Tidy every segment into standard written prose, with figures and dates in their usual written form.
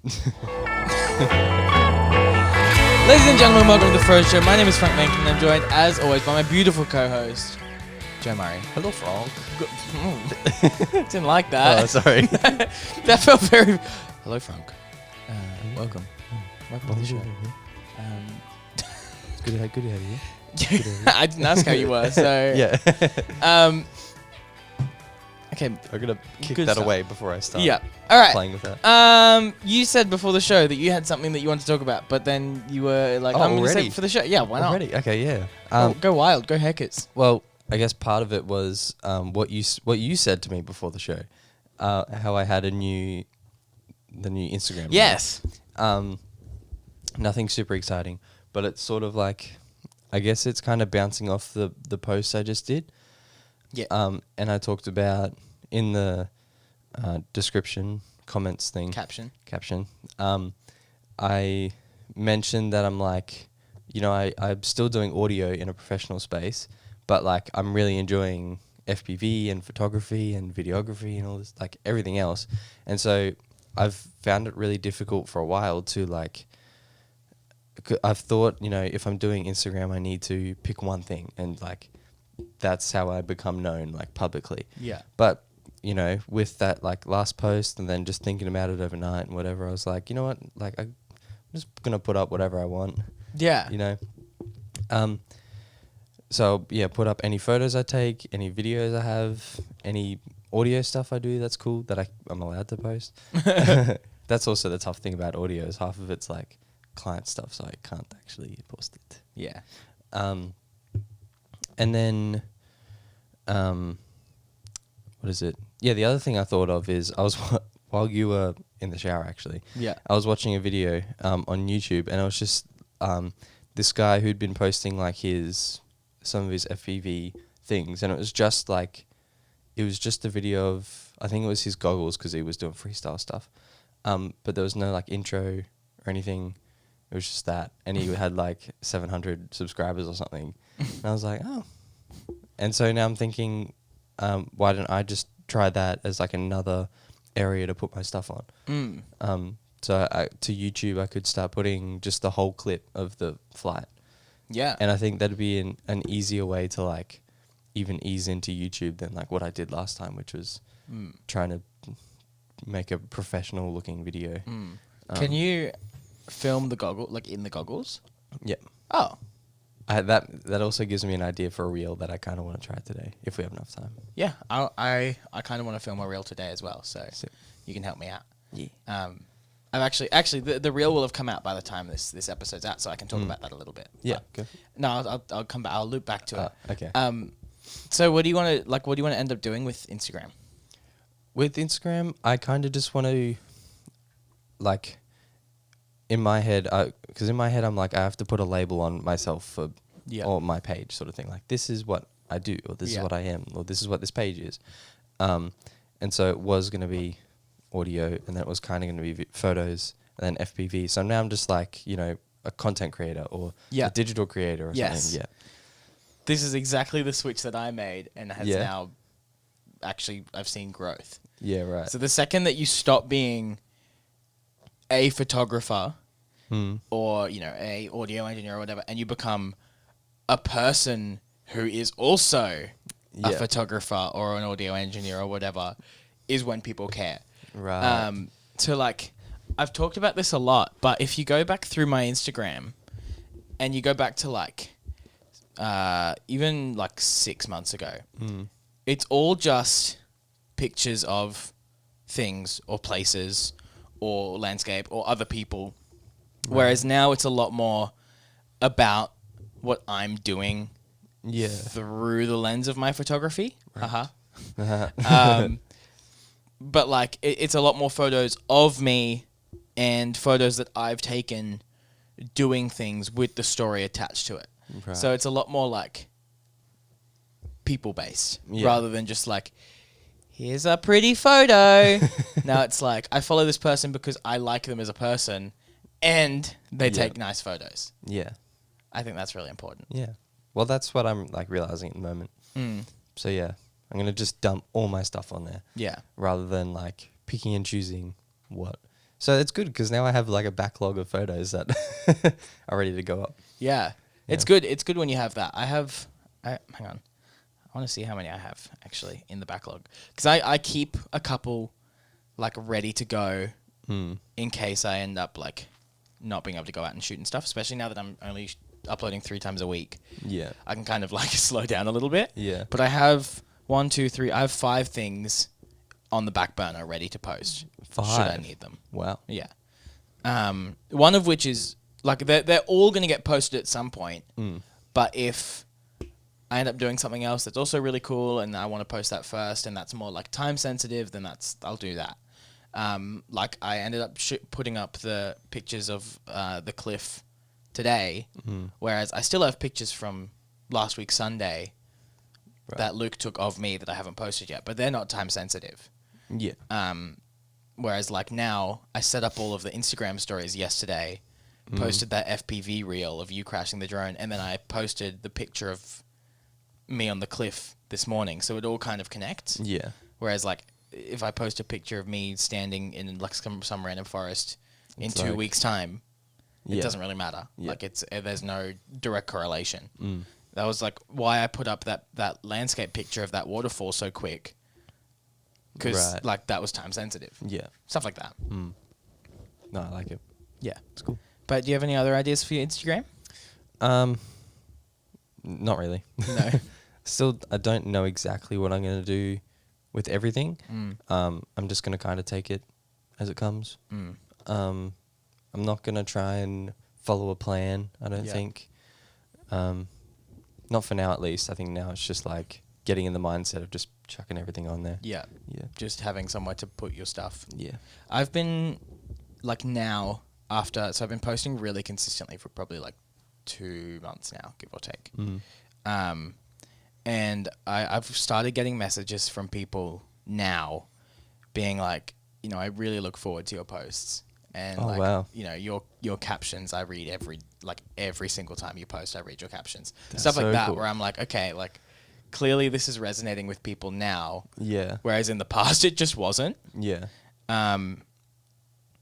Ladies and gentlemen, welcome to the Froe Show. My name is Frank Menken and I'm joined, as always, by my beautiful co-host, Joe Murray. Hello, Froe. Didn't like that. Oh, sorry. That felt very... Hello, Frank. Welcome. Welcome to the show. Good to have you. I didn't ask how you were, so... Yeah. Okay. I'm going to kick Good that stuff. away before I start Yeah. All right. playing with that. You said before the show that you had something that you wanted to talk about, but then you were like, Oh, I'm going to save already? it for the show. Yeah, why not? Already? Okay, yeah. Go wild. Go Heckers. Well, I guess part of it was what you said to me before the show, how I had the new Instagram. Yes. Nothing super exciting, but it's sort of like, I guess it's kind of bouncing off the post I just did. Yeah. And I talked about in the description comments thing Caption. I mentioned that I'm like, I'm still doing audio in a professional space, but like I'm really enjoying FPV and photography and videography and all this, like everything else. And so I've found it really difficult for a while to like, I've thought, if I'm doing Instagram, I need to pick one thing and like, that's how I become known like publicly. Yeah. But, with that like last post and then just thinking about it overnight and whatever, I was like, you know what, like I'm just going to put up whatever I want. Yeah. So yeah, put up any photos I take, any videos I have, any audio stuff I do that's cool that I'm allowed to post. That's also the tough thing about audio is half of it's like client stuff, so I can't actually post it. Yeah. And then, what is it? Yeah, the other thing I thought of is I was while you were in the shower actually. Yeah. I was watching a video on YouTube, and it was just this guy who'd been posting like some of his FPV things, and it was just a video of, I think it was his goggles because he was doing freestyle stuff, but there was no like intro or anything. It was just that, and he had like 700 subscribers or something, and I was like, oh. And so now I'm thinking, why don't I just try that as like another area to put my stuff on? So to YouTube, I could start putting just the whole clip of the flight. Yeah. And I think that'd be an easier way to like even ease into YouTube than like what I did last time, which was trying to make a professional looking video. Can you film the goggle, like in the goggles? Yeah. Oh. That also gives me an idea for a reel that I kind of want to try today if we have enough time. Yeah. I kind of want to film a reel today as well, so you can help me out. Yeah. I've actually the reel will have come out by the time this episode's out, so I can talk about that a little bit. Yeah. But no, I'll come back. I'll loop back to it. Okay. So what do you want to end up doing with Instagram? With Instagram, I kind of just want to, like, in my head, because in my head I'm like, I have to put a label on myself for or my page sort of thing. Like, this is what I do, or this is what I am, or this is what this page is. And so it was going to be audio, and then it was kind of going to be photos, and then FPV. So now I'm just like, a content creator or a digital creator or something. Yeah. This is exactly the switch that I made, and has now actually I've seen growth. Yeah, right. So the second that you stop being a photographer or, a audio engineer or whatever, and you become a person who is also a photographer or an audio engineer or whatever, is when people care. Right. So like, I've talked about this a lot, but if you go back through my Instagram and you go back to like, even like 6 months ago, it's all just pictures of things or places or landscape or other people. Right. Whereas now it's a lot more about what I'm doing through the lens of my photography. Right. But like it's a lot more photos of me and photos that I've taken doing things with the story attached to it. Right. So it's a lot more like people based rather than just like, here's a pretty photo. Now it's like, I follow this person because I like them as a person and they take nice photos. Yeah. I think that's really important. Yeah. Well, that's what I'm like realizing at the moment. So yeah, I'm going to just dump all my stuff on there. Yeah. Rather than like picking and choosing what So it's good because now I have like a backlog of photos that are ready to go up. Yeah. It's Yeah. good. It's good when you have that. Hang on. I want to see how many I have actually in the backlog. Because I keep a couple like ready to go in case I end up like not being able to go out and shoot and stuff, especially now that I'm only uploading 3 times a week. Yeah. I can kind of like slow down a little bit. Yeah. But I have 1, 2, 3, I have 5 things on the back burner ready to post. 5? Should I need them. Wow. Yeah. One of which is like they're all going to get posted at some point. But if I end up doing something else that's also really cool and I want to post that first and that's more like time sensitive, then I'll do that. Like I ended up putting up the pictures of the cliff today, whereas I still have pictures from last week Sunday that Luke took of me that I haven't posted yet, but they're not time sensitive. Yeah. Whereas like now I set up all of the Instagram stories yesterday, posted that FPV reel of you crashing the drone, and then I posted the picture of me on the cliff this morning. So it all kind of connects. Yeah. Whereas like if I post a picture of me standing in like some random forest in 2 like- weeks time, it Yeah. doesn't really matter. Yeah. Like there's no direct correlation. That was like why I put up that landscape picture of that waterfall so quick. Because Right. like that was time sensitive. Yeah. Stuff like that. No, I like it. Yeah. It's cool. But do you have any other ideas for your Instagram? Not really. No. Still, I don't know exactly what I'm going to do with everything. I'm just going to kind of take it as it comes. I'm not going to try and follow a plan, I don't Yeah. think. Not for now, at least. I think now it's just like getting in the mindset of just chucking everything on there. Yeah. Yeah. Just having somewhere to put your stuff. Yeah. I've been like now so I've been posting really consistently for probably like 2 months now, give or take. And I've started getting messages from people now being like, you know, I really look forward to your posts. And Oh, like, wow. you know, your captions, I read every single time you post, I read your captions. That's Stuff like so that cool. where I'm like, okay, like clearly this is resonating with people now. Yeah. Whereas in the past it just wasn't. Yeah.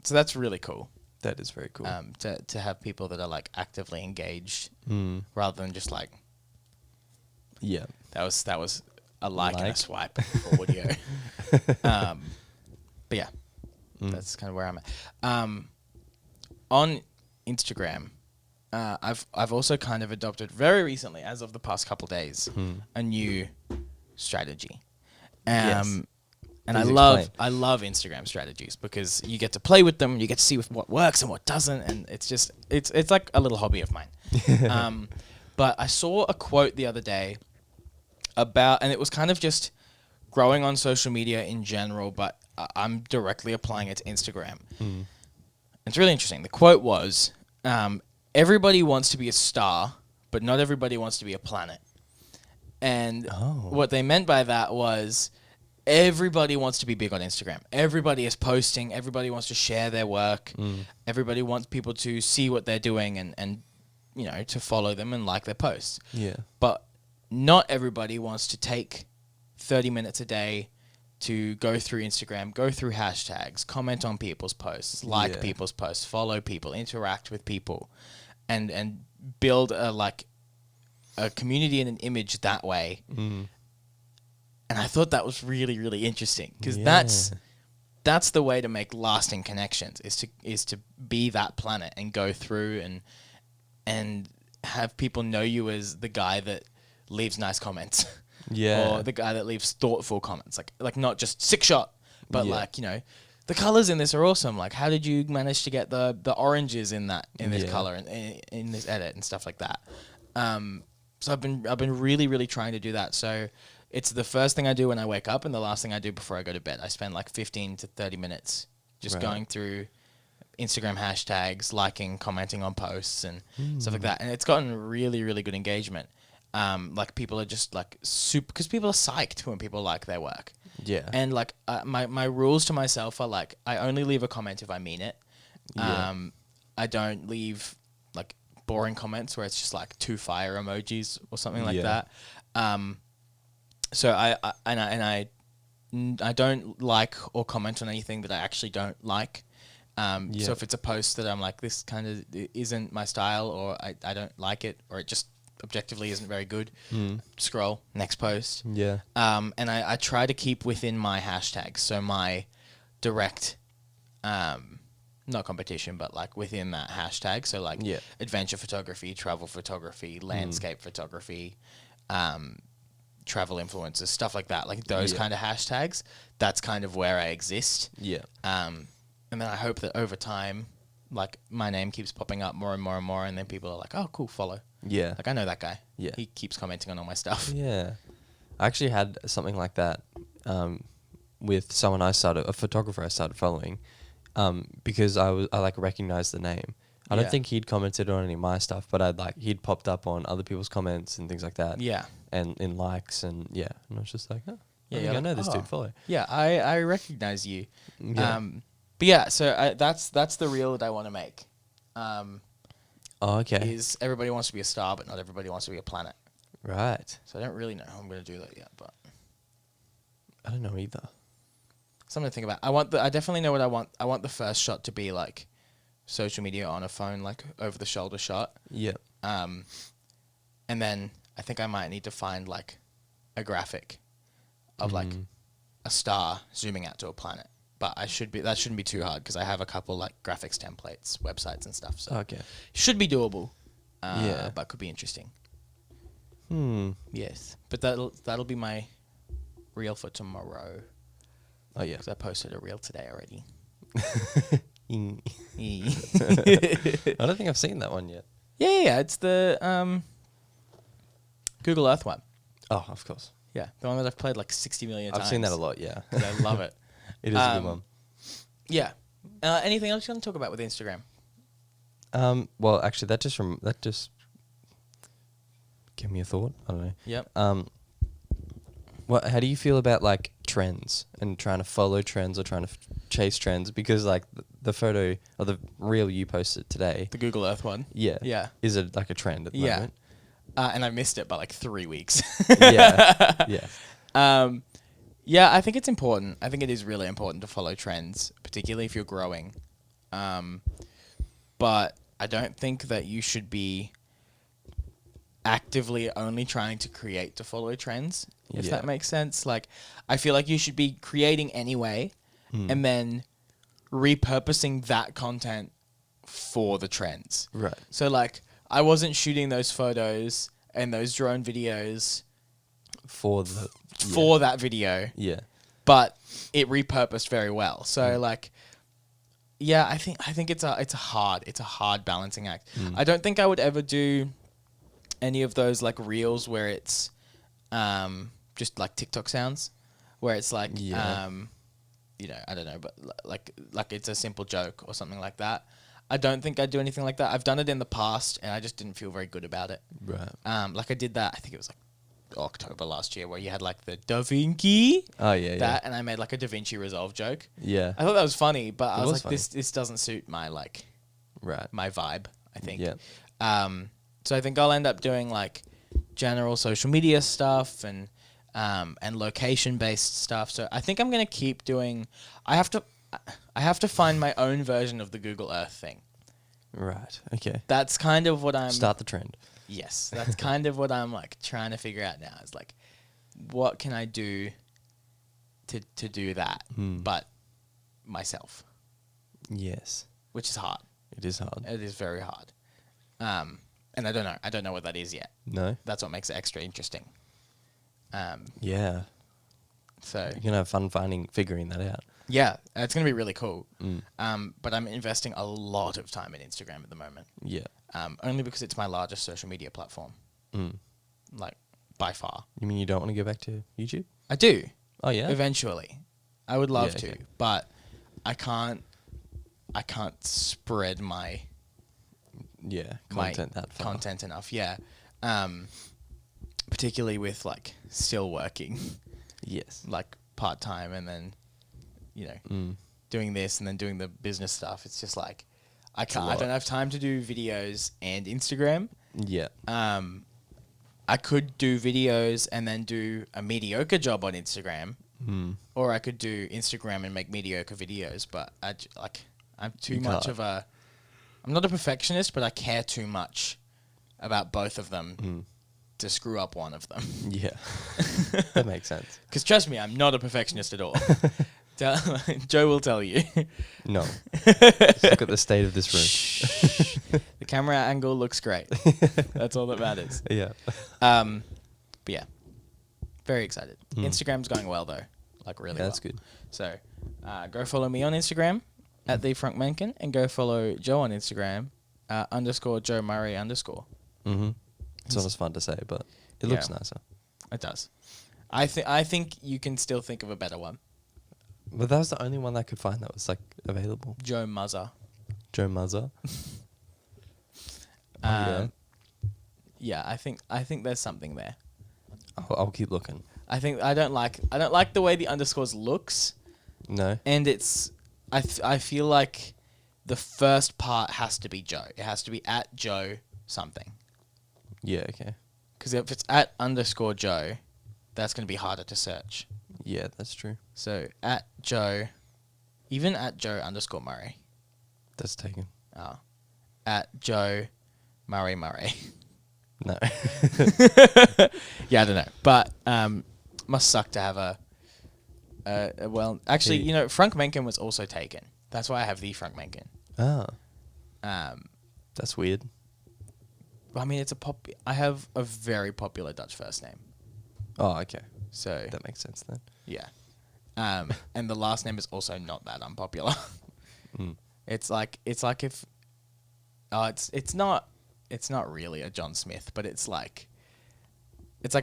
So that's really cool. That is very cool. To have people that are like actively engaged rather than just like Yeah. that was a like and a Like. swipe for audio. But yeah, that's kind of where I'm at. On Instagram, I've also kind of adopted very recently, as of the past couple days, a new strategy. Yes. And Please I love Instagram strategies because you get to play with them, you get to see what works and what doesn't, and it's just it's like a little hobby of mine. But I saw a quote the other day and it was kind of just growing on social media in general, but I'm directly applying it to Instagram. It's really interesting. The quote was, everybody wants to be a star, but not everybody wants to be a planet. And what they meant by that was everybody wants to be big on Instagram. Everybody is posting. Everybody wants to share their work. Everybody wants people to see what they're doing and you know, to follow them and like their posts. Yeah. But not everybody wants to take 30 minutes a day to go through Instagram, go through hashtags, comment on people's posts, like Yeah. people's posts, follow people, interact with people, and build a community and an image that way. And I thought that was really, really interesting because Yeah. that's the way to make lasting connections is to be that planet and go through and have people know you as the guy that leaves nice comments. Yeah. Or the guy that leaves thoughtful comments. Like not just sick shot, but Yeah. like, you know, the colors in this are awesome. Like, how did you manage to get the oranges in this Yeah. color and in this edit and stuff like that? So I've been really, really trying to do that. So it's the first thing I do when I wake up and the last thing I do before I go to bed. I spend like 15 to 30 minutes just Right. going through Instagram hashtags, liking, commenting on posts and stuff like that. And it's gotten really, really good engagement. Like people are just like super, because people are psyched when people like their work. Yeah. And like my rules to myself are like, I only leave a comment if I mean it. Yeah. I don't leave like boring comments where it's just like 2 fire emojis or something like Yeah. that. So I don't like or comment on anything that I actually don't like. Yeah. So if it's a post that I'm like, this kind of isn't my style, or I don't like it, or it just objectively isn't very good, scroll, next post. Yeah. And I try to keep within my hashtags. So my direct, not competition, but like within that hashtag. So like Yeah. adventure photography, travel photography, landscape photography, travel influencers, stuff like that. Like those Yeah. kind of hashtags. That's kind of where I exist. Yeah. And then I hope that over time, like my name keeps popping up more and more and more, and then people are like, "Oh, cool, follow." Yeah. Like I know that guy. Yeah. He keeps commenting on all my stuff. Yeah. I actually had something like that with someone a photographer I started following, because I like recognized the name. I don't Yeah. think he'd commented on any of my stuff, but he'd popped up on other people's comments and things like that. Yeah. And in likes and yeah. And I was just like, oh, Yeah, I think you're I like, know this oh. dude, follow. Yeah, I recognize you. Yeah. But yeah, so that's the reel that I want to make. Oh, okay. Is everybody wants to be a star, but not everybody wants to be a planet. Right. So I don't really know how I'm going to do that yet, but I don't know either. something to think about. I definitely know what I want. I want the first shot to be like social media on a phone, like over the shoulder shot. Yeah. And then I think I might need to find like a graphic of like a star zooming out to a planet. But that shouldn't be too hard because I have a couple like graphics templates, websites and stuff. So Okay. should be doable. Yeah. But could be interesting. Yes. But that'll be my reel for tomorrow Oh yeah. because I posted a reel today already. I don't think I've seen that one yet. Yeah. It's the Google Earth one. Oh, of course. Yeah, the one that I've played like 60 million times. I've seen that a lot. Yeah. 'Cause I love it. It is a good one. Yeah. Anything else you want to talk about with Instagram? Well, actually, that just give me a thought. I don't know. Yep. How do you feel about like trends and trying to follow trends or trying to chase trends? Because like the photo or the reel you posted today, The Google Earth one. yeah, Yeah. is it like a trend at the Yeah. moment? And I missed it by like 3 weeks. Yeah, yeah, Yeah, I think it's important. I think it is really important to follow trends, particularly if you're growing. But I don't think that you should be actively only trying to create to follow trends, if Yeah. that makes sense. Like, I feel like you should be creating anyway and then repurposing that content for the trends. right. So, like, I wasn't shooting those photos and those drone videos For the for that video, yeah, but it repurposed very well. So like, yeah, I think it's a hard balancing act. I don't think I would ever do any of those like reels where it's just like TikTok sounds, where it's like Yeah. I don't know, but like it's a simple joke or something like that. I don't think I'd do anything like that. I've done it in the past and I just didn't feel very good about it. right. Like I did that, I think it was like October last year, where you had like the Da Vinci, Oh yeah, that, and I made like a Da Vinci Resolve joke. yeah, I thought that was funny, but I It was was like, this doesn't suit my like right. my vibe, I think. Yeah, So I think I'll end up doing like general social media stuff and location based stuff. So I think I'm gonna keep doing. I have to find my own version of the Google Earth thing. right. Okay. That's kind of what I'm. Start the trend. Yes, that's kind of what I'm like trying to figure out now. Is like, what can I do to do that, but myself, Yes, which is hard. it is hard. It is very hard. And I don't know what that is yet. No. That's what makes it extra interesting. Yeah, So you're gonna have fun figuring that out. yeah, it's gonna be really cool. But I'm investing a lot of time in Instagram at the moment. Yeah. Only because it's my largest social media platform, like by far. You mean you don't want to go back to YouTube? I do. Oh yeah. Eventually, I would love Yeah, to, okay. but I can't spread my Yeah. my Content that far. content enough. Yeah, particularly with like still working, Yes. like part time, and then doing this and then doing the business stuff. It's just like I can't. I lot. don't have time to do videos and Instagram. Yeah. I could do videos and then do a mediocre job on Instagram, or I could do Instagram and make mediocre videos. But I'm too You much can't. of a. I'm not a perfectionist, but I care too much about both of them to screw up one of them. Yeah. That makes sense. Because trust me, I'm not a perfectionist at all. Joe will tell you. No. Just look at the state of this room. Shh. The camera angle looks great. That's all that matters. Yeah. But yeah, very excited. Mm. Instagram's going well though, like really well. That's good. So, go follow me on Instagram at the Frank Mencken, and go follow Joe on Instagram _ Joe Murray _ Mm-hmm. It's not as fun to say, but it looks Yeah. nicer. It does. I think you can still think of a better one. But that was the only one I could find that was like available. Joe Muzzer. Joe Muzzer. Yeah, I think there's something there. I'll keep looking. I don't like the way the underscores looks, No. and it's I feel like the first part has to be Joe. It has to be at Joe something. Yeah. Okay. Because if it's at _ Joe, that's going to be harder to search. Yeah, that's true. So at Joe, even at Joe _ Murray. That's taken. Oh, at Joe Murray. No. Yeah, I don't know, but must suck to have a well. Actually, He- you know, Frank Mencken was also taken. That's why I have the Frank Mencken. Ah, Um, that's weird. I mean, I have a very popular Dutch first name, Oh, okay. so That makes sense then. yeah. And the last name is also not that unpopular. Mm. It's like if, it's not really a John Smith, but it's like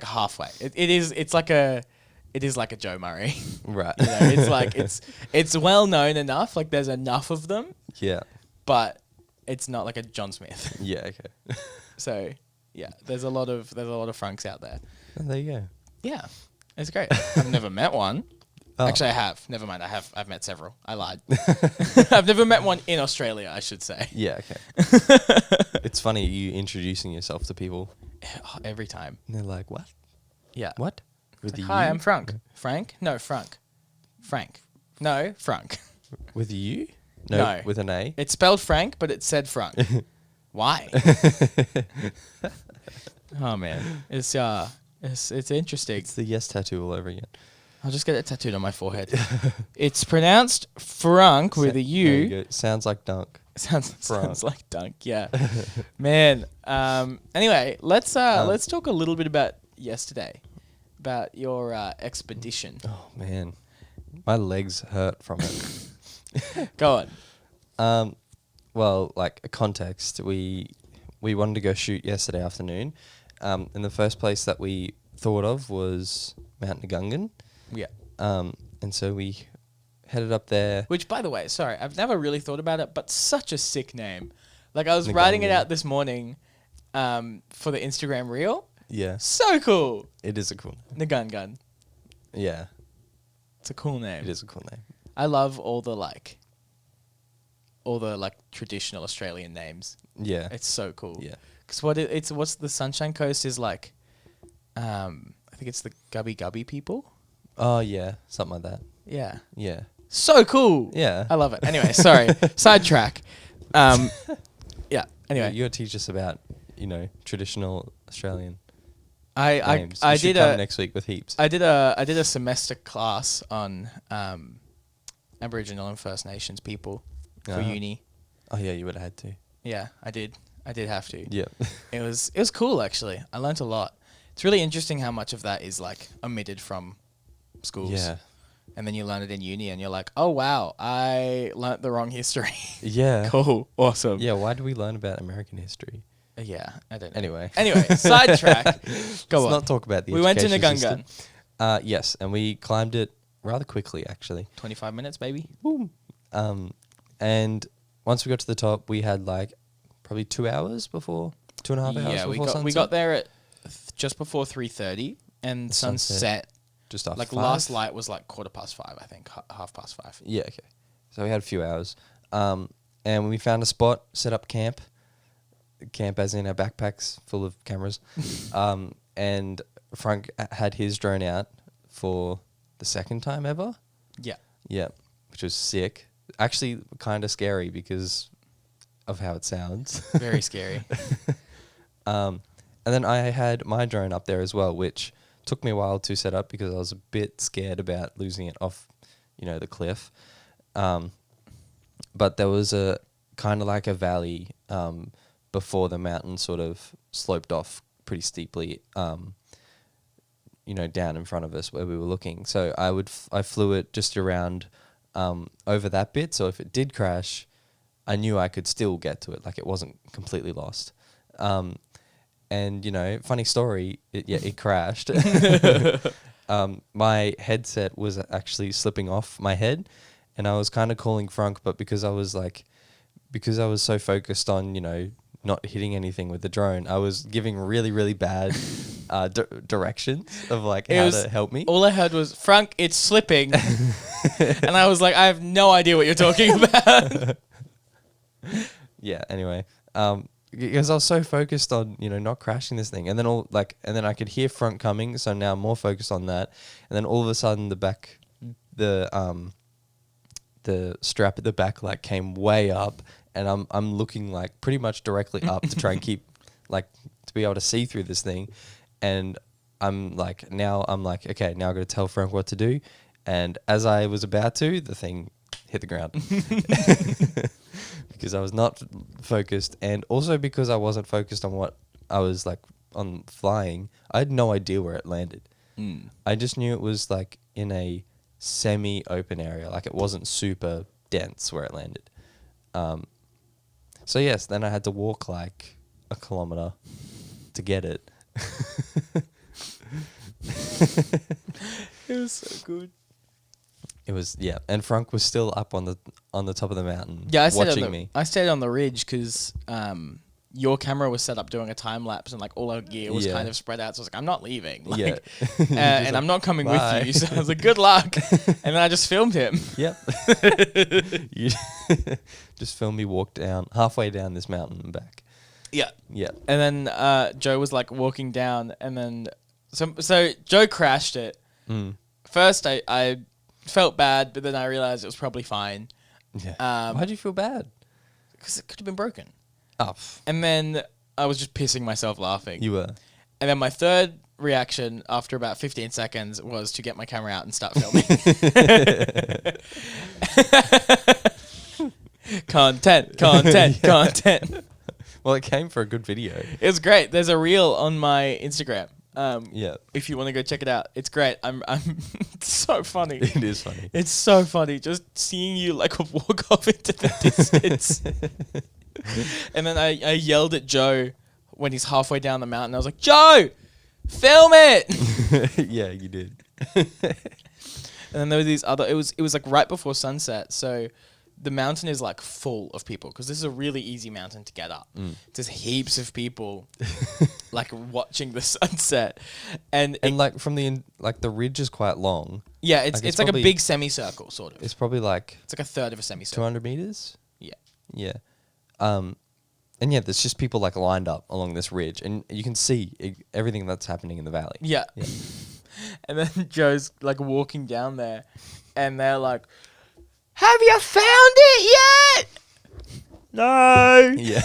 halfway. It is like a Joe Murray. Right. You know, it's like it's well known enough. Like there's enough of them, Yeah. but it's not like a John Smith. Yeah. Okay. So yeah, there's a lot of Franks out there. And there you go. Yeah, it's great. I've never met one. Oh. Actually, I have. Never mind. I've met several. I lied. I've never met one in Australia, I should say. Yeah. Okay. It's funny you introducing yourself to people, Every time. and they're like, "What? Yeah. What? With Like, the hi, U? I'm Frank. Frank? No, Frank. Frank. No, Frank. With you? No. With an A. It's spelled Frank, but it said Frank. Why? Oh man, it's interesting. It's the yes tattoo all over again. I'll just get it tattooed on my forehead. It's pronounced Frank with a There U. you go. Sounds like dunk. Sounds like dunk. Yeah, man. Anyway, let's talk a little bit about yesterday, about your expedition. Oh man, my legs hurt from it. Go on. Well, like a context, we wanted to go shoot yesterday afternoon. And the first place that we thought of was Mount Nagungan. Yeah. And so we headed up there. Which, by the way, sorry, I've never really thought about it, but such a sick name. Like I was writing it Nagungan. out this morning, for the Instagram reel. Yeah, So cool. it is a cool name. Nagungan. Yeah, It's a cool name. it is a cool name. I love all the traditional Australian names. Yeah, It's so cool. yeah, Because what's the Sunshine Coast is like, I think it's the Gubby Gubby people. oh yeah, something like that. Yeah. Yeah, So cool. yeah. I love it. Anyway, sorry. Sidetrack. Yeah. Anyway, you got to teach us about traditional Australian I names. I You should did come a next week with heaps. I did a semester class on Aboriginal and First Nations people for Uh-huh. uni. Oh yeah, you would have had to. Yeah, I did have to. Yeah, It was cool actually. I learnt a lot. It's really interesting how much of that is like omitted from schools. yeah, And then you learn it in uni and you're like, "Oh wow, I learnt the wrong history." yeah. Cool. Awesome. Yeah, why do we learn about American history? Yeah, I don't know. Anyway, Sidetrack. Go Let's on. not talk about the We went to education Nagungan. system. Yes, and we climbed it rather quickly, actually. 25 minutes, baby. Boom. And once we got to the top, we had like probably 2 hours before, 2.5 hours Yeah, before sunset. we got there at just before 3:30, and The sunset just after like 5. last light was like 5:15, I think, 5:30. Yeah, okay. So we had a few hours. And we found a spot, set up camp. Camp as in our backpacks full of cameras. And Frank had his drone out for the second time ever. Yeah. Yeah, which was sick. actually kind of scary because of how it sounds. Very scary. And then I had my drone up there as well, which took me a while to set up because I was a bit scared about losing it off, the cliff. But there was a kind of like a valley before the mountain sort of sloped off pretty steeply, down in front of us where we were looking. So I flew it just around over that bit. So if it did crash, I knew I could still get to it. Like it wasn't completely lost. And, funny story, it crashed. My headset was actually slipping off my head, and I was kind of calling Frank, but because I was so focused on, not hitting anything with the drone, I was giving really, really bad directions of how to help me. All I heard was, Frank, it's slipping. And I was like, I have no idea what you're talking about. Yeah, anyway. Because I was so focused on, not crashing this thing. And then I could hear front coming, so now I'm more focused on that. And then all of a sudden the strap at the back came way up, and I'm looking pretty much directly up to try and keep to be able to see through this thing. And I'm okay, now I'm going to tell Frank what to do. And as I was about to, the thing hit the ground. Because I was not focused, and also because I wasn't focused on what I was on flying. I had no idea where it landed. I just knew it was in a semi-open area, it wasn't super dense where it landed. So yes, then I had to walk a kilometer to get it. It was so good. It was, yeah, and Frank was still up on the top of the mountain. Yeah, watching me. I stayed on the ridge because your camera was set up doing a time lapse, and all our gear was kind of spread out. So I was I'm not leaving. And I'm not coming with you. So I was good luck. And then I just filmed him. Yep. You just filmed me walk halfway down this mountain and back. Yeah. Yeah. And then Joe was walking down, and then so Joe crashed it. First, I felt bad, but then I realized it was probably fine. Yeah. Why'd you feel bad? Because it could have been broken. Oh. And then I was just pissing myself laughing. You were. And then my third reaction after about 15 seconds was to get my camera out and start filming. Content. Well, it came for a good video. It was great. There's a reel on my Instagram. Yeah. If you want to go check it out, it's great. I'm it's so funny. It is funny. It's so funny just seeing you walk off into the distance. And then I yelled at Joe when he's halfway down the mountain. I was like, Joe, film it. Yeah, you did. And then there were these other. It was right before sunset, so the mountain is full of people because this is a really easy mountain to get up. There's heaps of people watching the sunset, and from the ridge is quite long. Yeah, it's like a big semicircle sort of. It's probably it's a third of a semicircle. 200 meters. Yeah. Yeah. And yeah, there's just people lined up along this ridge, and you can see everything that's happening in the valley. Yeah. And then Joe's walking down there, and they're like, "Have you found it yet?" No. Yeah.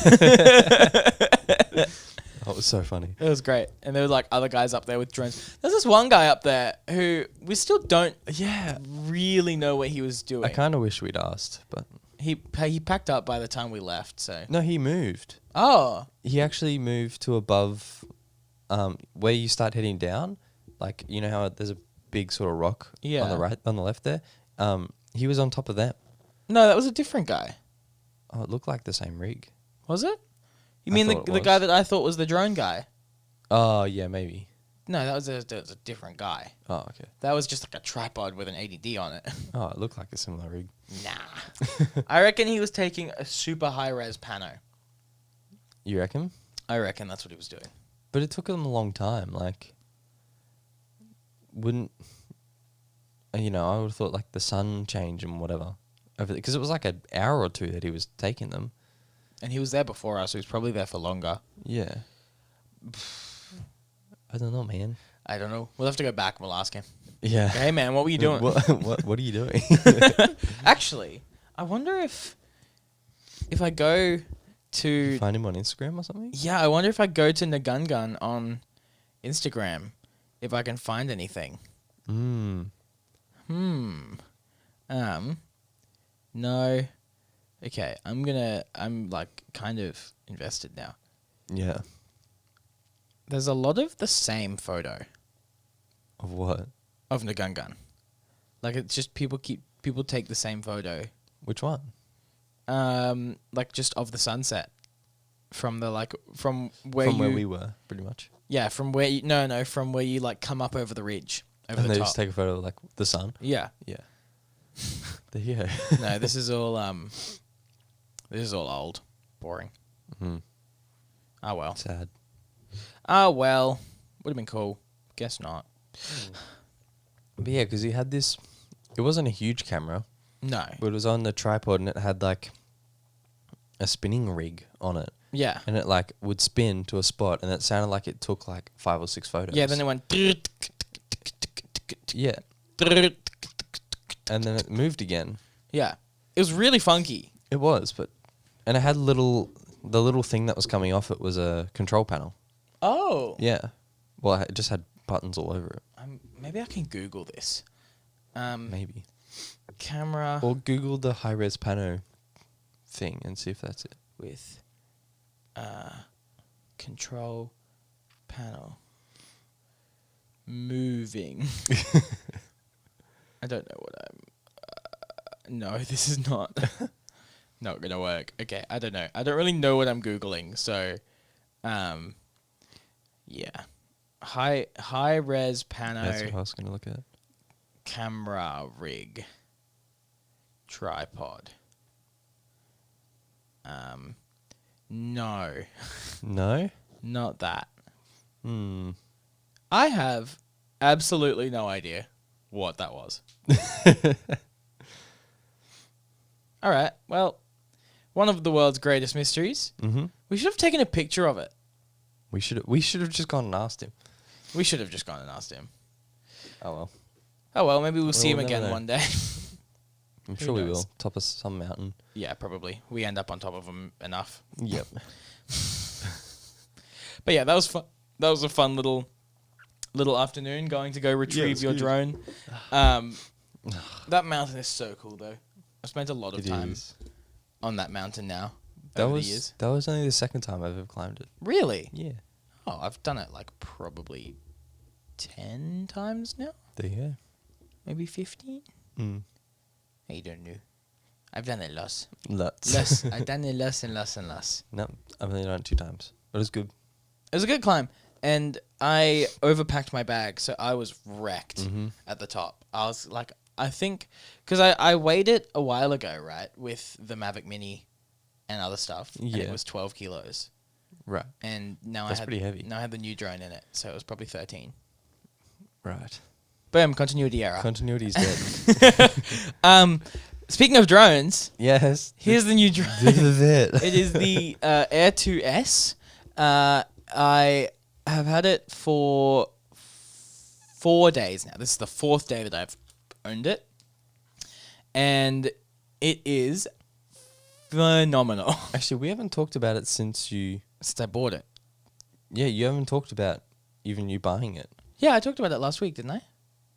That was so funny. It was great. And there were other guys up there with drones. There's this one guy up there who we still don't really know what he was doing. I kind of wish we'd asked, but he packed up by the time we left, so. No, he moved. Oh. He actually moved to above where you start heading down. You know how there's a big sort of rock on the left there? He was on top of that. No, that was a different guy. Oh, it looked like the same rig. Was it? You mean the guy that I thought was the drone guy? Oh, yeah, maybe. No, that was a different guy. Oh, okay. That was just a tripod with an ADD on it. Oh, it looked like a similar rig. Nah. I reckon he was taking a super high-res pano. You reckon? I reckon that's what he was doing. But it took him a long time. Wouldn't... I would have thought the sun change and whatever. Because it was an hour or two that he was taking them. And he was there before us, so he was probably there for longer. Yeah. I don't know, man. I don't know. We'll have to go back and we'll ask him. Yeah. Hey, man, what were you doing? What are you doing? Actually, I wonder if I go to Find him on Instagram or something? yeah, I wonder if I go to Nagungun on Instagram if I can find anything. Mm. No. Okay, I'm like kind of invested now. Yeah. There's a lot of the same photo Of what? of Nagungun. Like it's just people take the same photo. Which one? Like just of the sunset from the from where we were, pretty much. yeah, from where from where you like come up over the ridge over And the they top. just take a photo of like the sun. Yeah. Yeah. There you go. No, this is all old, boring. Mm. Oh well. Sad. Oh well. Would have been cool. Guess not. But yeah, because he had this. It wasn't a huge camera, No. but it was on the tripod and it had like a spinning rig on it. Yeah. And it like would spin to a spot and it sounded like it took like 5 or 6 photos. Yeah, then it went Yeah. And then it moved again. yeah. It was really funky. It was, but and it had the little thing that was coming off it was a control panel. Oh. Yeah. Well, it just had buttons all over it. Maybe I can Google this. Maybe. Camera Or Google the high-res pano thing and see if that's it. with control panel moving. I don't know what I'm. No, this is not not gonna work. Okay, I don't know. I don't really know what I'm googling. So, yeah, high res pano That's what I was going to look at. camera rig tripod. No, No? not that. Hmm. I have absolutely no idea what that was. All right. Well, one of the world's greatest mysteries. Mm-hmm. We should have taken a picture of it. We should have just gone and asked him. We should have just gone and asked him. Oh, well. Oh, well, maybe we'll see him We'll never again know. one day. I'm Who sure we knows? will. Top of some mountain. Yeah, probably. We end up on top of him enough. Yep. But yeah, that was fun. That was a fun little afternoon going to go retrieve it's your good. drone. That mountain is so cool, though. I've spent a lot of It time is. on that mountain now. That over the years. was only the second time I've ever climbed it. Really? Yeah. Oh, I've done it like probably 10 times now. There you go. Maybe 15. Mm. I don't know. I've done it lots. Lots. I've done it lots and lots and lots. No, I've only done it 2 times. But it was good. It was a good climb, and I overpacked my bag, so I was wrecked Mm-hmm. at the top. I was like, I think, because I weighed it a while ago, right, with the Mavic Mini and other stuff, and Yeah. it was 12 kilos. Right. And now That's I had pretty heavy. Now I had the new drone in it, so it was probably 13. Right. Boom, continuity error. Continuity is dead. Speaking of drones, Yes. here's the new drone. That. It is the Air 2S. I have had it for 4 days now. This is the 4th day that I've owned it. And it is phenomenal. Actually, we haven't talked about it since you... Since I bought it. Yeah, you haven't talked about even you buying it. Yeah, I talked about it last week, didn't I?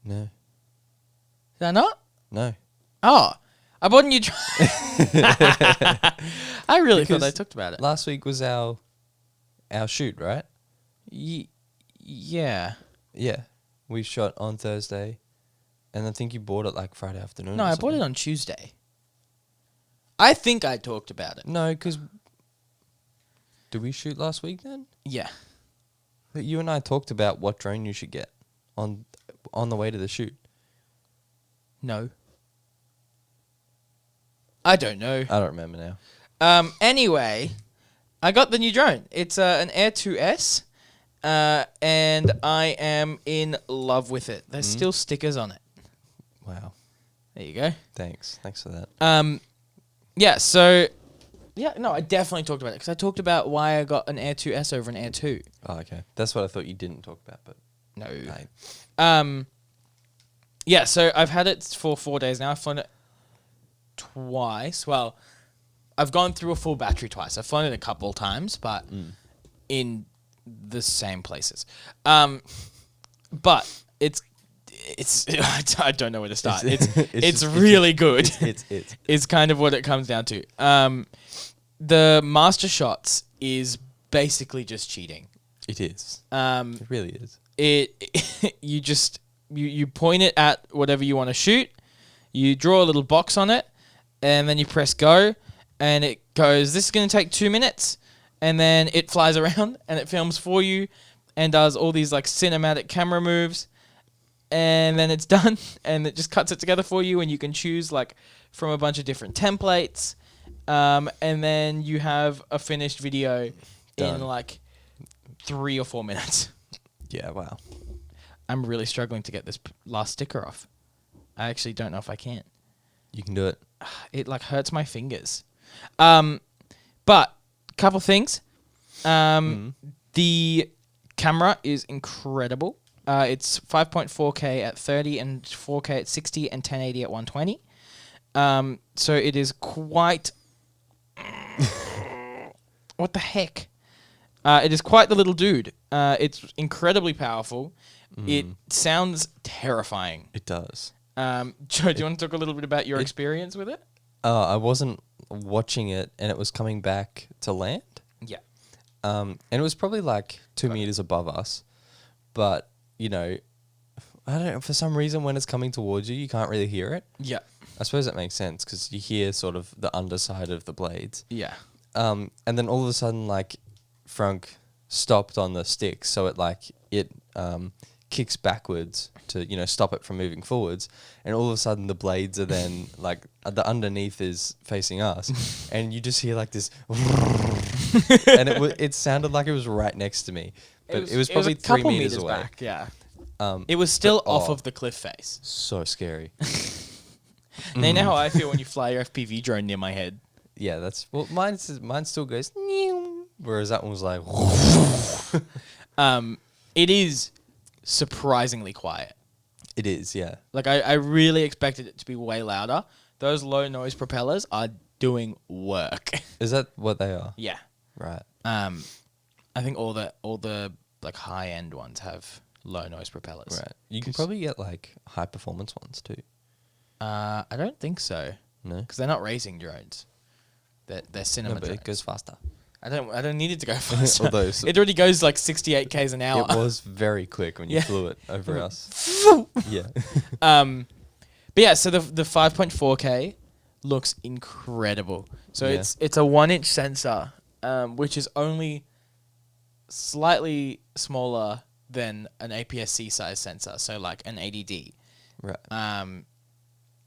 No. Did I not? No. Oh, I bought a new drone. I really thought I Because talked about it. Last week was our shoot, right? Yeah. Yeah. We shot on Thursday. And I think you bought it like Friday afternoon. No, or I bought it something. on Tuesday. I think I talked about it. No, because... Did we shoot last week then? Yeah. But you and I talked about what drone you should get on the way to the shoot. No. I don't know. I don't remember now. Anyway, I got the new drone. It's an Air 2S, and I am in love with it. There's still stickers on it. Wow. There you go. Thanks for that. Yeah, so... Yeah, no, I definitely talked about it, because I talked about why I got an Air 2S over an Air 2. Oh, okay. That's what I thought you didn't talk about, but... No. Yeah, so I've had it for 4 days now. I've flown it twice. Well, I've gone through a full battery twice. I've flown it a couple times, but in the same places. But it's I don't know where to start. It's really good. It's kind of what it comes down to. The master shots is basically just cheating. It is. It really is. You point it at whatever you want to shoot. You draw a little box on it, and then you press go, and it goes, this is going to take 2 minutes, and then it flies around and it films for you and does all these like cinematic camera moves, and then it's done, and it just cuts it together for you, and you can choose like from a bunch of different templates, and then you have a finished video in like 3 or 4 minutes. Yeah, wow. I'm really struggling to get this last sticker off. I actually don't know if I can. You can do it. It like hurts my fingers. But couple things. The camera is incredible. It's 5.4K at 30 and 4K at 60 and 1080 at 120. So it is quite... What the heck? It is quite the little dude. It's incredibly powerful. It sounds terrifying. It does. Joe, do you want to talk a little bit about your experience with it? I wasn't watching it, and it was coming back to land. Yeah. And it was probably like 2 meters above us. But, you know, I don't know, for some reason when it's coming towards you, you can't really hear it. Yeah. I suppose that makes sense because you hear sort of the underside of the blades. Yeah. And then all of a sudden, like, Frank stopped on the stick, so it kicks backwards to, you know, stop it from moving forwards, and all of a sudden the blades are then like the underneath is facing us, and you just hear like this, and it sounded like it was right next to me, but it was probably 3 meters away. Back, yeah. It was still off of the cliff face. So scary. Now you know how I feel when you fly your FPV drone near my head. Yeah, mine still goes, whereas that one was like. It is surprisingly quiet. It is, yeah. Like I really expected it to be way louder. Those low noise propellers are doing work. Is that what they are? Yeah. Right. I think all the like high end ones have low noise propellers. Right. You can probably get like high performance ones too. I don't think so. No, because they're not racing drones. They're cinema but drones. it goes faster. I don't need it to go faster. Although it already goes like 68 k's an hour. It was very quick when you flew it over us. Yeah. But yeah, so the 5.4K looks incredible. So Yeah. it's a 1-inch sensor, which is only slightly smaller than an APS-C size sensor, so like an ADD. Right.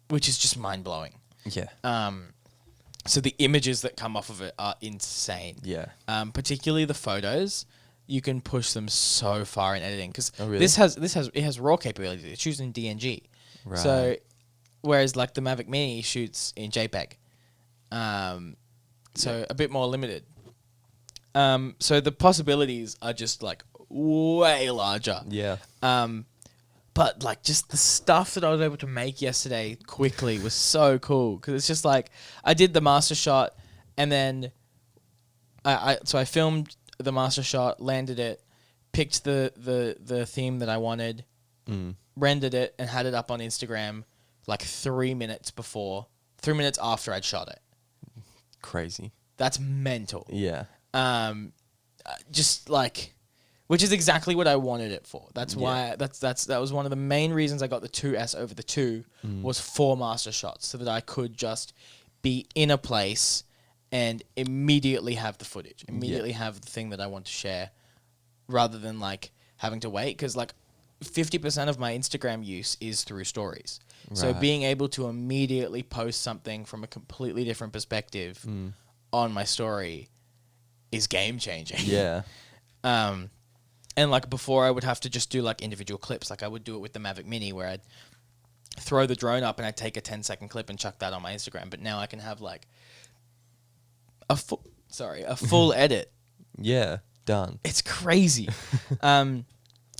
Which is just mind blowing. Yeah. So the images that come off of it are insane. Yeah. Particularly the photos, you can push them so far in editing because Oh, really? this has RAW capability. It shoots in DNG. Right. So whereas like the Mavic Mini shoots in JPEG, so a bit more limited. So the possibilities are just like way larger. Yeah. But like just the stuff that I was able to make yesterday quickly was so cool because it's just like I did the master shot and then I filmed the master shot, landed it, picked the theme that I wanted, rendered it, and had it up on Instagram like 3 minutes after I'd shot it. Crazy. That's mental. Yeah. Just like. Which is exactly what I wanted it for. That's why that was one of the main reasons I got the 2S over the 2 was for master shots, so that I could just be in a place and immediately have the footage, immediately have the thing that I want to share, rather than like having to wait. Because like 50% of my Instagram use is through stories, so being able to immediately post something from a completely different perspective on my story is game changing. Yeah. And like before, I would have to just do like individual clips. Like I would do it with the Mavic Mini, where I'd throw the drone up and I'd take a 10-second clip and chuck that on my Instagram. But now I can have like a full edit. Yeah. Done. It's crazy.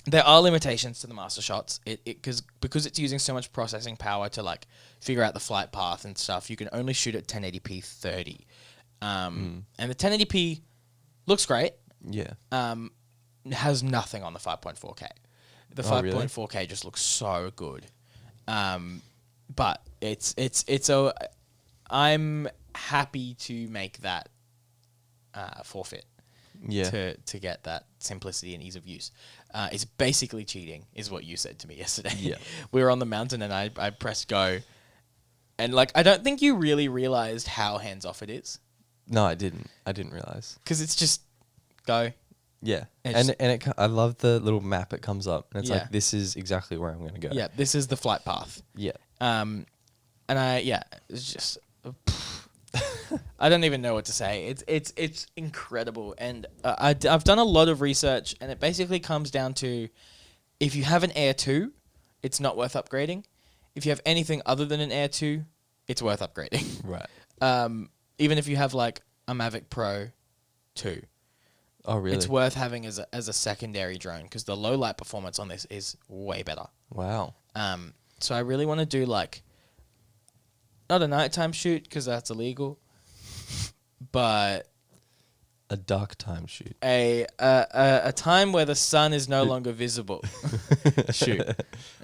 there are limitations to the master shots. Because it's using so much processing power to like figure out the flight path and stuff. You can only shoot at 1080p 30, and the 1080p looks great. Yeah. Has nothing on the 5.4K. The 5.4K just looks so good. But I'm happy to make that forfeit. Yeah. To get that simplicity and ease of use. It's basically cheating, is what you said to me yesterday. Yeah. We were on the mountain and I pressed go. And like, I don't think you really realized how hands off it is. No, I didn't. I didn't realize. Because it's just go. Yeah. And I love the little map it comes up. And it's Yeah. like, this is exactly where I'm going to go. Yeah, this is the flight path. Yeah. And it's just... I don't even know what to say. It's incredible, and I've done a lot of research, and it basically comes down to if you have an Air 2, it's not worth upgrading. If you have anything other than an Air 2, it's worth upgrading. Right. Even if you have like a Mavic Pro 2, Oh, really? it's worth having as a secondary drone because the low light performance on this is way better. Wow. So I really want to do like not a nighttime shoot because that's illegal. But A dark time shoot. a time where the sun is no longer visible. Shoot.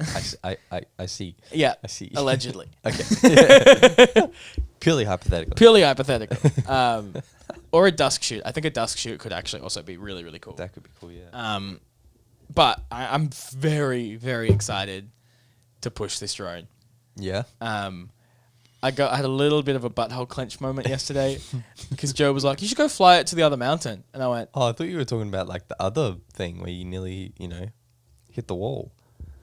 I see. Yeah. I see. Allegedly. Okay. Purely hypothetical. Purely hypothetical. Or a dusk shoot. I think a dusk shoot could actually also be really, really cool. That could be cool, yeah. But I'm very, very excited to push this drone. Yeah? I had a little bit of a butthole clench moment yesterday because Joe was like, "You should go fly it to the other mountain," and I went, Oh, I thought you were talking about like the other thing where you nearly, hit the wall.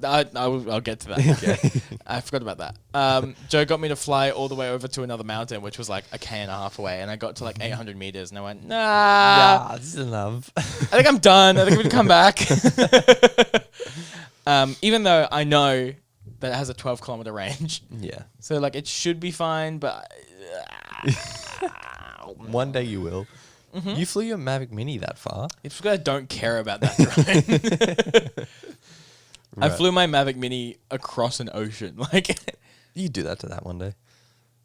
I'll get to that. Okay. I forgot about that. Joe got me to fly all the way over to another mountain, which was like a K and a half away, and I got to like 800 meters, and I went, nah, This is enough. I think I'm done. I think we can come back. Even though I know that it has a 12-kilometer range, Yeah. so like it should be fine, but One day you will. Mm-hmm. You flew your Mavic Mini that far? it's because I don't care about that drone. I flew my Mavic Mini across an ocean. Like, You do that to that one day.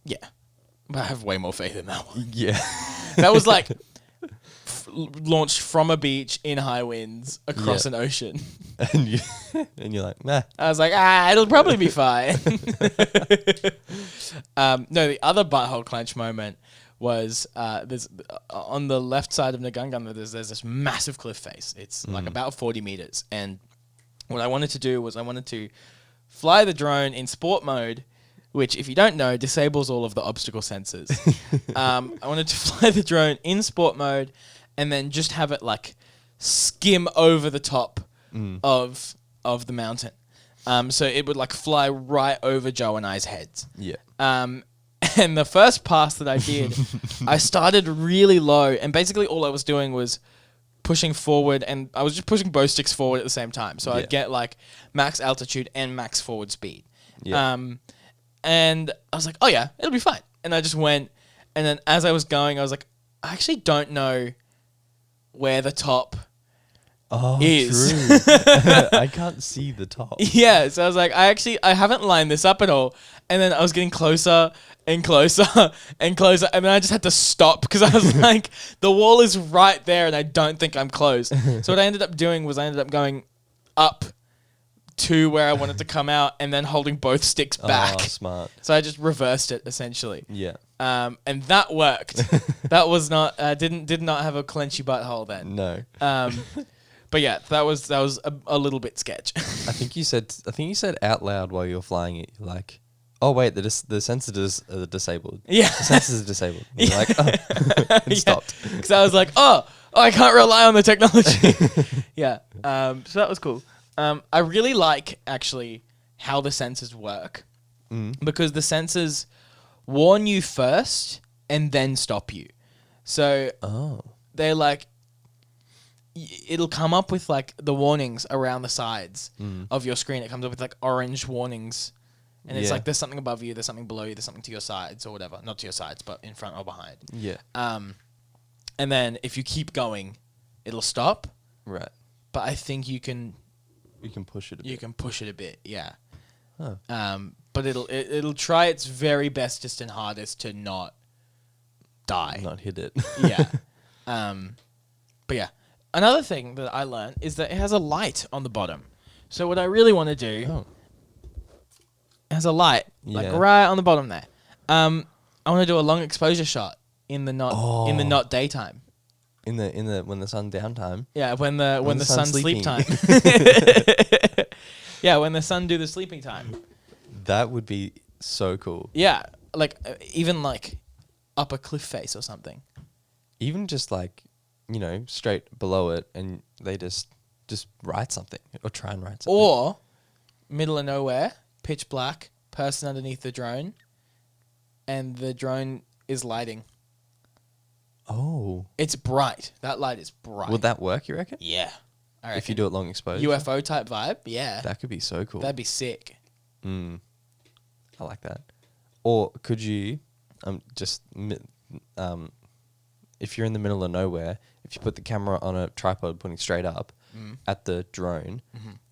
yeah, but I have way more faith in that one. Yeah. That was like launched from a beach in high winds across an ocean. and you're like, nah. I was like, it'll probably be fine. No, the other butthole clench moment was there's on the left side of Ngunganga, there's this massive cliff face. It's like about 40 meters. And what I wanted to do was I wanted to fly the drone in sport mode, which, if you don't know, disables all of the obstacle sensors. I wanted to fly the drone in sport mode and then just have it like skim over the top of the mountain. So it would like fly right over Joe and I's heads. Yeah. And the first pass that I did, I started really low, and basically all I was doing was pushing forward, and I was just pushing both sticks forward at the same time. So I'd get like max altitude and max forward speed. Yeah. And I was like, oh yeah, it'll be fine. And I just went, and then as I was going, I was like, I actually don't know where the top is. True. I can't see the top. Yeah, so I was like, I haven't lined this up at all. And then I was getting closer and closer and closer, and then I just had to stop because I was like, the wall is right there and I don't think I'm close. So what I ended up doing was I ended up going up to where I wanted to come out and then holding both sticks back. Oh, smart. So I just reversed it essentially. Yeah. And that worked. That was not, did not have a clenchy butthole then. No. But yeah, that was a little bit sketch. I think you said out loud while you were flying it, you're like, oh wait, the sensors are disabled. Yeah. The sensors are disabled. And you're like, oh. And stopped. Because I was like, oh, I can't rely on the technology. Yeah. So that was cool. I really like actually how the sensors work because the sensors warn you first and then stop you. So they're like, it'll come up with like the warnings around the sides of your screen. It comes up with like orange warnings. And it's like, there's something above you, there's something below you, there's something to your sides or whatever. Not to your sides, but in front or behind. Yeah. And then if you keep going, it'll stop. Right. But I think you can You can push it a You bit. can push it a bit, yeah. Huh. But it'll try its very bestest and hardest to not die. Not hit it. Yeah. But yeah. Another thing that I learned is that it has a light on the bottom. So what I really want to do, Oh. it has a light like Yeah. right on the bottom there. I want to do a long exposure shot in the not daytime. In the when the sun downtime. Yeah, when the sun's sleep sleeping. time. Yeah, when the sun do the sleeping time. That would be so cool. Yeah, like even like up a cliff face or something. Even just like, straight below it, and they just write something or try and write something. Or middle of nowhere, pitch black, person underneath the drone, and the drone is lighting. Oh. It's bright. That light is bright. Would that work, you reckon? Yeah. I reckon. If you do it long exposure? UFO type vibe, yeah. That could be so cool. That'd be sick. I like that. Or could you, if you're in the middle of nowhere, if you put the camera on a tripod pointing straight up at the drone,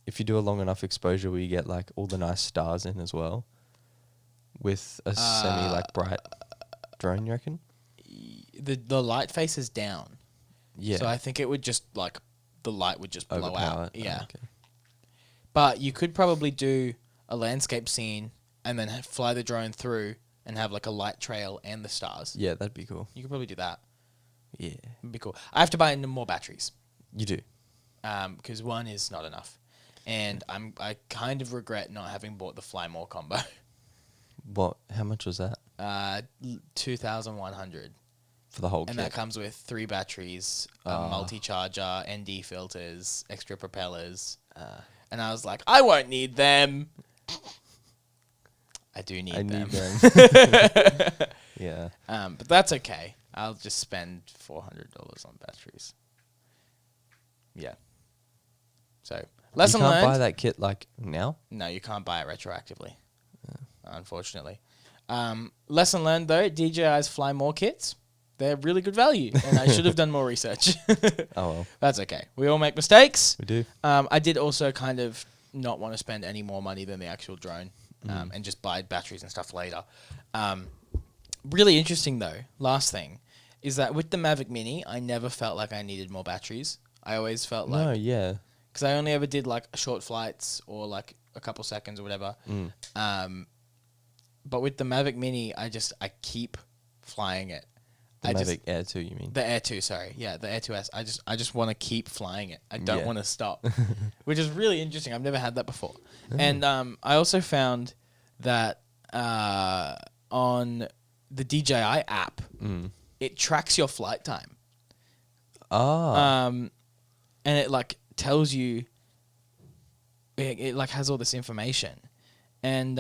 if you do a long enough exposure where you get like all the nice stars in as well, with a semi like bright drone, you reckon? The light faces down. Yeah. So I think it would just like the light would just blow Overpower out. it. Yeah. Oh, okay. But you could probably do a landscape scene and then fly the drone through and have like a light trail and the stars. Yeah, that'd be cool. You could probably do that. Yeah. It'd be cool. I have to buy more batteries. You do. Because one is not enough. And I kind of regret not having bought the Fly More combo. What? How much was that 2,100. for the whole And kit? that comes with 3 batteries, a multi-charger, ND filters, extra propellers. And I was like, I won't need them. I do need I them. need them. Yeah. But that's okay. I'll just spend $400 on batteries. Yeah. So, lesson you can't learned. buy that kit like now? No, you can't buy it retroactively, unfortunately. Lesson learned, though, DJI's Fly More kits, they're really good value, and I should have done more research. Oh, well. That's okay. We all make mistakes. We do. I did also kind of not want to spend any more money than the actual drone and just buy batteries and stuff later. Really interesting, though, last thing, is that with the Mavic Mini, I never felt like I needed more batteries. I always felt like... No, yeah. Because I only ever did like short flights or like a couple seconds or whatever. But with the Mavic Mini, I keep flying it. The Mavic Air 2, you mean? The Air 2, sorry. Yeah, the Air 2S. I just want to keep flying it. I don't Yeah. want to stop, which is really interesting. I've never had that before. And I also found that on the DJI app, it tracks your flight time. Ah. And it like tells you, it like has all this information, and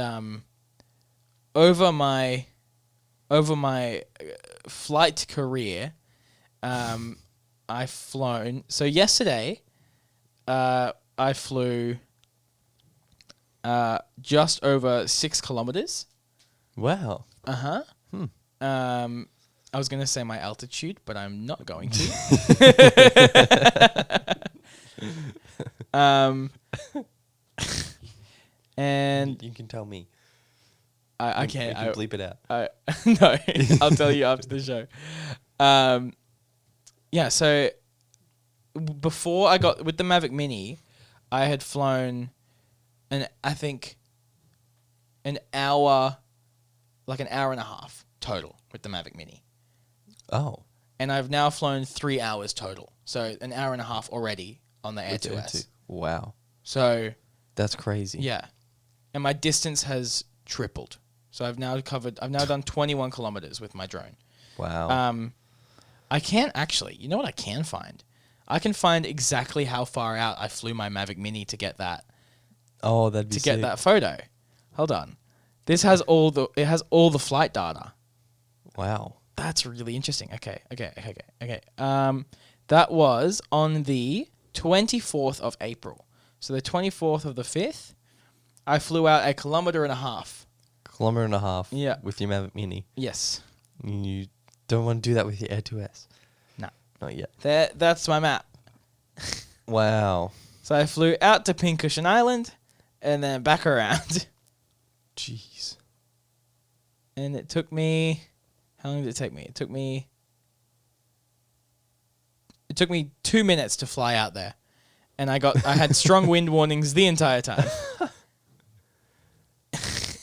over my flight career, I've flown. So yesterday, I flew just over 6 kilometers. Wow. I was going to say my altitude, but I'm not going to. And You can tell me. I You can't. can bleep it out. No, I'll tell you after the show. Yeah, so before I got with the Mavic Mini, I had flown I think an hour and a half total with the Mavic Mini. Oh. And I've now flown 3 hours total. So an hour and a half already on the Air With the 2S. Wow. So That's crazy. yeah. And my distance has tripled. So I've now done 21 kilometers with my drone. Wow. I can actually, you know what I can find? I can find exactly how far out I flew my Mavic Mini to get that Get that photo. Hold on. This has all the flight data. Wow. That's really interesting. Okay. That was on the 24th of April. So the 24th of the 5th, I flew out 1.5 kilometers. Kilometer and a half. Yeah. With your Mavic Mini. Yes. You don't want to do that with your Air 2S. No. Not yet. That's my map. Wow. So I flew out to Pincushion Island and then back around. Jeez. And it took me... How long did it take me? It took me 2 minutes to fly out there. And I had strong wind warnings the entire time.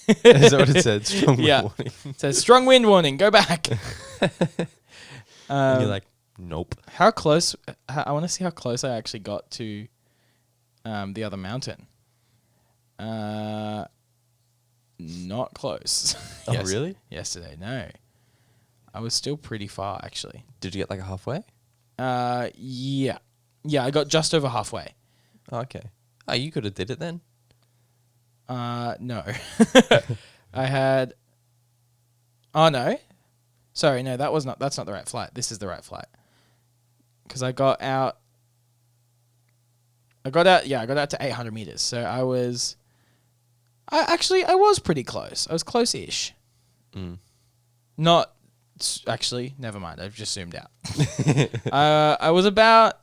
Is that what it said? Strong wind Yeah. warning. It says, strong wind warning, go back. And you're like, nope. How close... I want to see how close I actually got to the other mountain. Not close. Oh, really? Yesterday, no. I was still pretty far, actually. Did you get like halfway? Yeah. Yeah, I got just over halfway. Oh, okay. Oh, you could have did it then. No. I had... Oh, no. Sorry, no, that's not the right flight. This is the right flight. Because I got out to 800 meters. So I was pretty close. I was close-ish. Mm. Not... Actually, never mind. I've just zoomed out. I was about...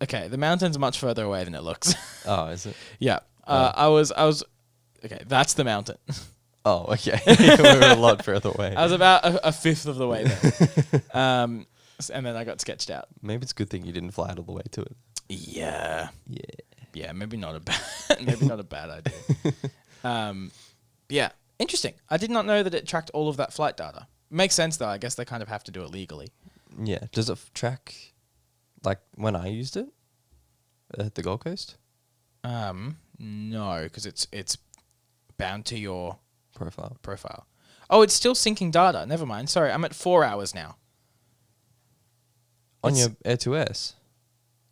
Okay, the mountain's much further away than it looks. Oh, is it? Yeah. Oh. I was... Okay, that's the mountain. Oh, okay. We were a lot further away. I was about a fifth of the way there. And then I got sketched out. Maybe it's a good thing you didn't fly all the way to it. Yeah. Yeah. Yeah, maybe not a bad idea. Yeah, interesting. I did not know that it tracked all of that flight data. Makes sense though. I guess they kind of have to do it legally. Yeah. Does it track like when I used it at the Gold Coast? No, because it's bound to your Profile. Oh, it's still syncing data. Never mind. Sorry, I'm at 4 hours now. On your Air2S?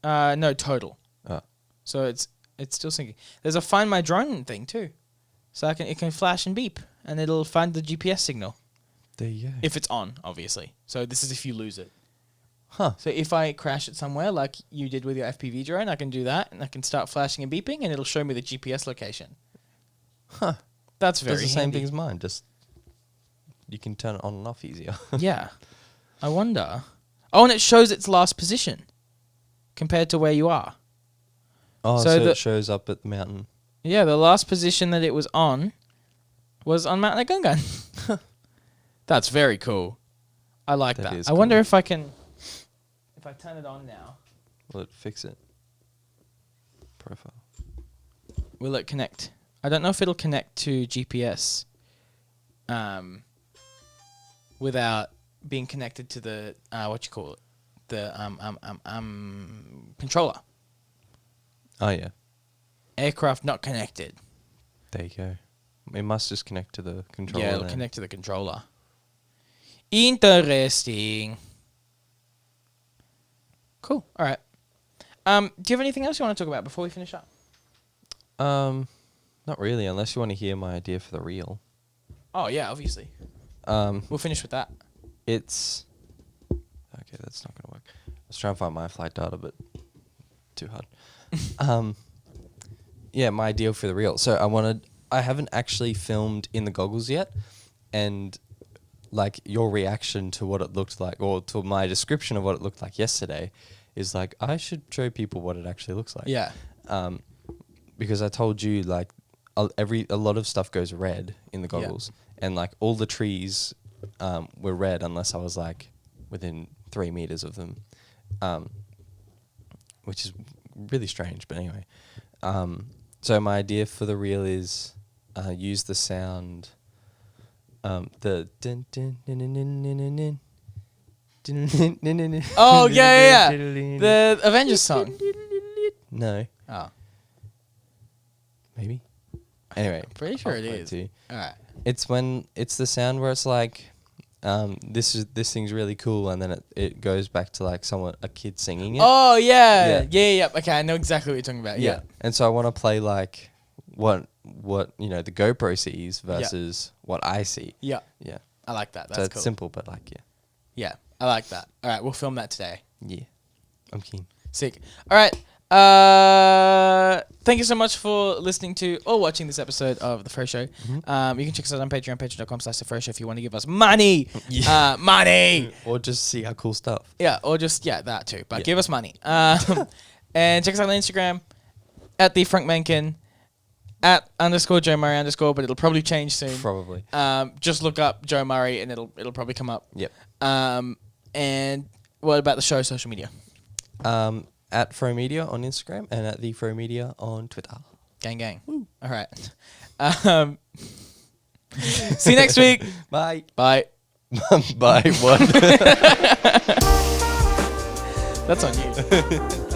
No, total. Oh. So it's still syncing. There's a Find My Drone thing too. So it can flash and beep, and it'll find the GPS signal. There you go. If it's on, obviously. So this is if you lose it. Huh. So if I crash it somewhere, like you did with your FPV drone, I can do that, and I can start flashing and beeping, and it'll show me the GPS location. Huh. That's very Does the same handy. thing as mine, just you can turn it on and off easier. Yeah. I wonder. Oh, and it shows its last position compared to where you are. Oh, So so it shows up at the mountain. Yeah, the last position that it was on Mount Nagungan. That's very cool. I like that. is I wonder cool. if I turn it on now, Will it fix it? Profile. will it connect? I don't know if it'll connect to GPS without being connected to the the controller. Oh, yeah. Aircraft not connected. There you go. It must just connect to the controller. Yeah, it'll then. connect to the controller. Interesting. Cool. All right. Do you have anything else you want to talk about before we finish up? Not really, unless you want to hear my idea for the reel. Oh yeah, obviously. We'll finish with that. It's okay. That's not gonna work. I was trying to find my flight data, but too hard. Yeah, my idea for the reel. So I haven't actually filmed in the goggles yet, and like your reaction to what it looked like, or to my description of what it looked like yesterday, is like I should show people what it actually looks like. Yeah. Because I told you like a lot of stuff goes red in the goggles, and like all the trees were red unless I was like within 3 meters of them, which is really strange. But anyway, so my idea for the reel is use the sound, the din din din din din din din din. Oh yeah. The Avengers song. No, Oh, maybe. Anyway, I'm pretty sure I'll it play is. to you. All right. It's the sound where it's like, this thing's really cool, and then it goes back to like a kid singing it. Oh yeah. Yeah. Yeah. Okay, I know exactly what you're talking about. Yeah. And so I want to play like what the GoPro sees versus what I see. Yeah. Yeah. I like that. That's So it's cool. simple, but like Yeah, I like that. All right, we'll film that today. yeah, I'm keen. Sick. All right. thank you so much for listening to or watching this episode of The Froe Show. You can check us out on Patreon, patreon.com/The Froe Show if you want to give us money. Money! Or just see our cool stuff. Yeah, or just, that too. But give us money. And check us out on Instagram, at The Frank Mencken, at _Joe Murray _ but it'll probably change soon. Probably. Just look up Joe Murray and it'll probably come up. Yep. And what about the show social media? At Froe Media on Instagram and at the Froe Media on Twitter. Gang, gang. All right. See you next week. Bye. Bye. Bye. What? That's on you.